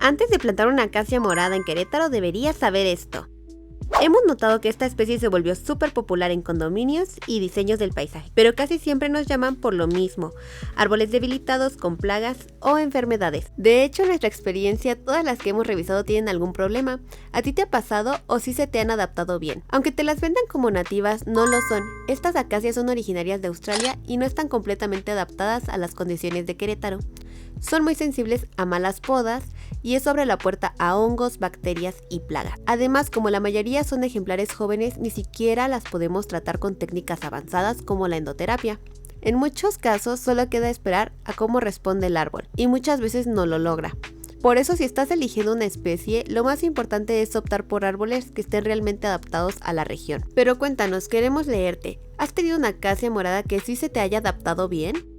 Antes de plantar una acacia morada en Querétaro deberías saber esto. Hemos notado que esta especie se volvió súper popular en condominios y diseños del paisaje, pero casi siempre nos llaman por lo mismo, árboles debilitados con plagas o enfermedades. De hecho, en nuestra experiencia, todas las que hemos revisado tienen algún problema. ¿A ti te ha pasado o sí se te han adaptado bien? Aunque te las vendan como nativas, no lo son. Estas acacias son originarias de Australia y no están completamente adaptadas a las condiciones de Querétaro. Son muy sensibles a malas podas y es sobre la puerta a hongos, bacterias y plagas. Además, como la mayoría son ejemplares jóvenes, ni siquiera las podemos tratar con técnicas avanzadas como la endoterapia. En muchos casos solo queda esperar a cómo responde el árbol y muchas veces no lo logra. Por eso, si estás eligiendo una especie, lo más importante es optar por árboles que estén realmente adaptados a la región. Pero cuéntanos, queremos leerte. ¿Has tenido una acacia morada que sí se te haya adaptado bien?